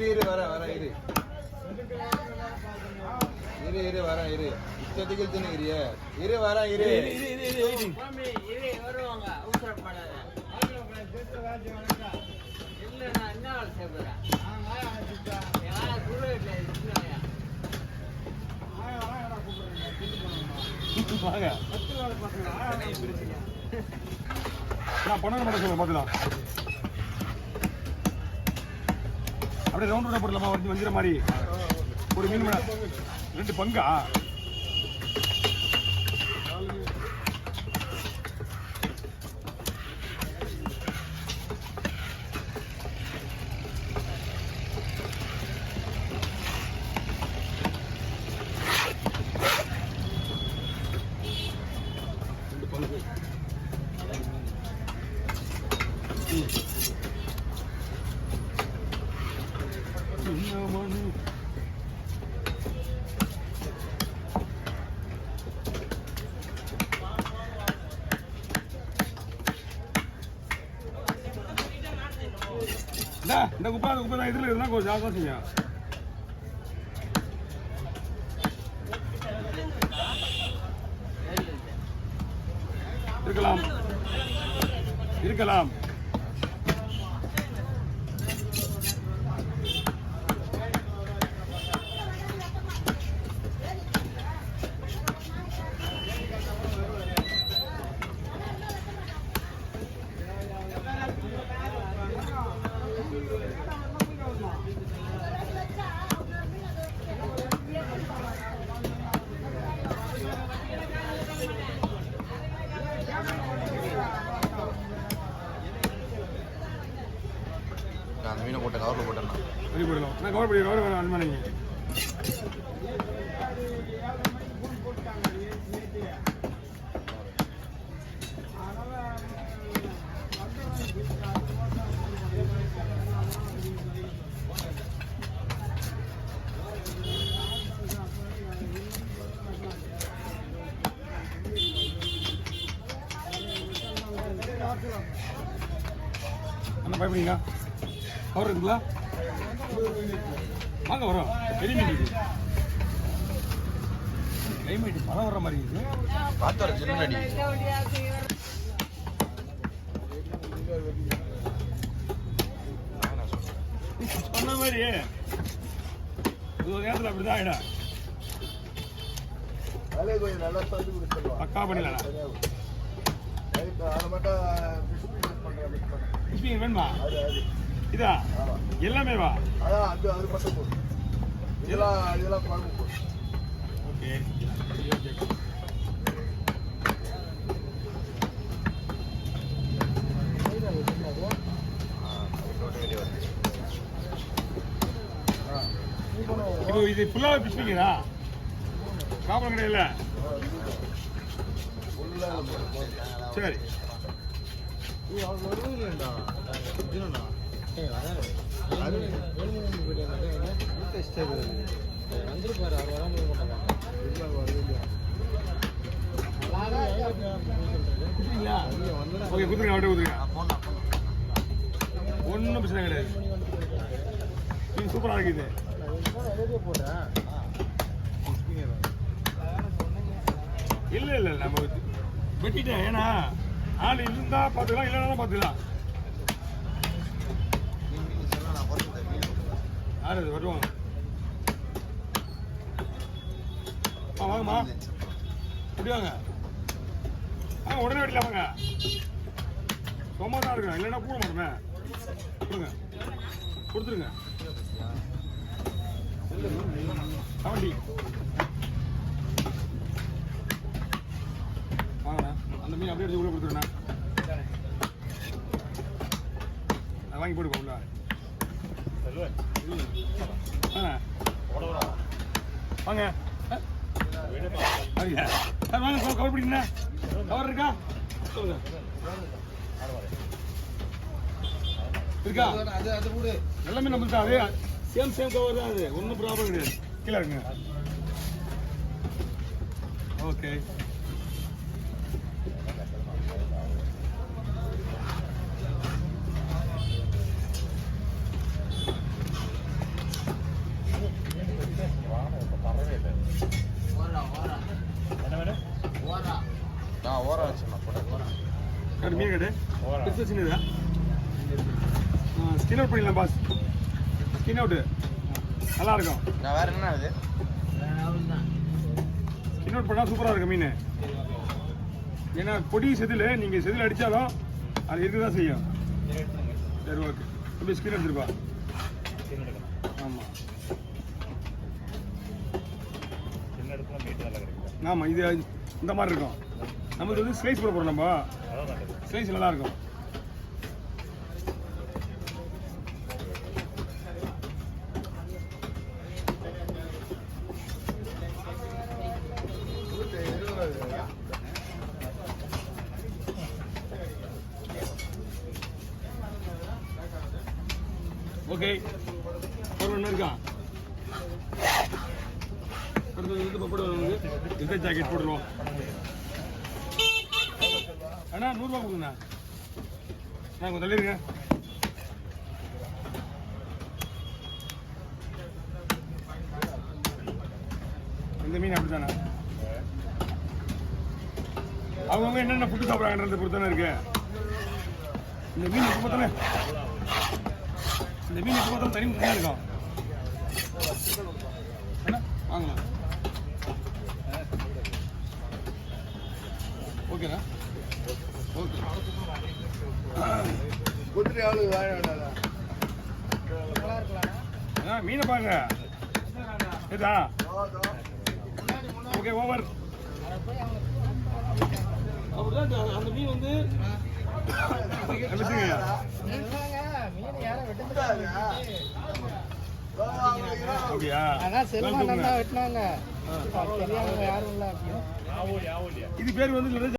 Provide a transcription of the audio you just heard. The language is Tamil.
இரு வர இரு வர இஷ்டத்துக்கு தின்னுக்கிறிய இரு வர இரு வருவாங்க அவசரப்படாத இல்ல நான் என்ன வேலை செய்ய போறேன் பணம் மட்டும் சொல்லுங்க பார்த்துலாம் அப்படியே ரவுண்ட் ரவுண்டா போடலாமா வந்து வஞ்சிர மாதிரி ஒரு மீன் 2 பங்கா இந்த குப்பை தான் இதில் இருந்தால் கொஞ்சம் ஜாஸ்தி செய்யும் இருக்கலாம் மீனை போட்ட கவரில் போட்டேன் வெளியே போடலாம் நான் கவர் பண்ணி அனுமானிங்க என்ன பயப்படுறீங்க கவர் இருக்குங்களா வாங்க வரோம் பெரிய மீன் கிளைமேட் மழை வர்ற மாதிரி இருக்கு பார்த்து வர சின்னடி சொன்ன மாதிரி ஒரு நேரத்தில் அப்படிதான் ஆயிடும் நல்லா சொல்லி கொடுத்துருவோம் பக்கா பண்ணிடலாம் வேணுமா இதா எல்லாமே வா அதான் அது மட்டும் போதும் இதெல்லாம் குழம்பு போதும் ஓகே இப்போ இது ஃபுல்லாக பிடிச்சிங்களா ப்ராப்ளம் கிடையாது சரி ஓகே குத்துருங்க அப்படியே குத்துருங்க ஒன்றும் பிரச்சனை கிடையாது மீன் சூப்பராக இருக்குது இல்லை இல்லை நம்ம வெட்டிட்டேன் ஏன்னா ஆள் இருந்தா பார்த்துக்கலாம் இல்லைன்னா பார்த்துக்கலாம் யார் அது வருவாங்க வாங்கம்மா எப்படி வாங்க உடனே வெட்டில வாங்க சும்மா தான் இருக்கேன் இல்லைன்னா கூட மாட்டோமே கொடுங்க கொடுத்துருங்க 70 வாங்கண்ணா அந்த மீன் அப்படியே எடுத்து உள்ள கொடுத்துருண்ணா நான் வாங்கி போட்டு உள்ள வாங்க வாங்க கவர் பிடிக்கண்ணா கவர் இருக்கா சொல்லுங்க இருக்கா அது எல்லாமே நம்மளுக்கு அதே சேம் கவர் தான் அது ஒன்றும் ப்ராப்ளம் கிடையாது கீழே இருங்க ஓகே பெருசு சின்னதா ஸ்கின் அவுட் பண்ணிடலாம் பாஸ். ஸ்கின் அவுட்டு நல்லா இருக்கும். நான் வேற என்ன அது அவ்வளோதான். ஸ்கின் அவுட் பண்ணால் சூப்பராக இருக்கும் மீன். ஏன்னா பொடி செதில் நீங்கள் செதில் அடித்தாலும் அது இருக்க தான் செய்யும். சரி ஓகே. இப்படி ஸ்கின் எடுத்துருப்பா. ஆமாம் ஆமாம் இது இந்த மாதிரி இருக்கும். நமக்கு வந்து ஸ்லைஸ் போட போகிறோம். நம்ம ஸ்லைஸ் நல்லா இருக்கும். ஓகே ஒரு ஒன்று இருக்கா? அடுத்தது பப்பட இந்த ஜாக்கெட் போட்டுருவோம். அண்ணா 100 ரூபா கொடுங்கண்ணா. நான் கொஞ்சம் தள்ளிருங்க. இந்த மீன் அப்படித்தானே அவங்க என்னென்ன ஃபுட்டு சாப்பிட்றாங்கன்றத பொறுத்தானே இருக்கு. இந்த மீன் எப்போ பார்த்தானே தனி முறையாக இருக்கும். என்ன வாங்கலாம். ஓகேண்ணா ஓகே. மீனை பாருங்க. ஏதா ஓகே ஓவர். அப்படிதான் அந்த மீன் வந்து அப்படியா? இது பேர் வந்து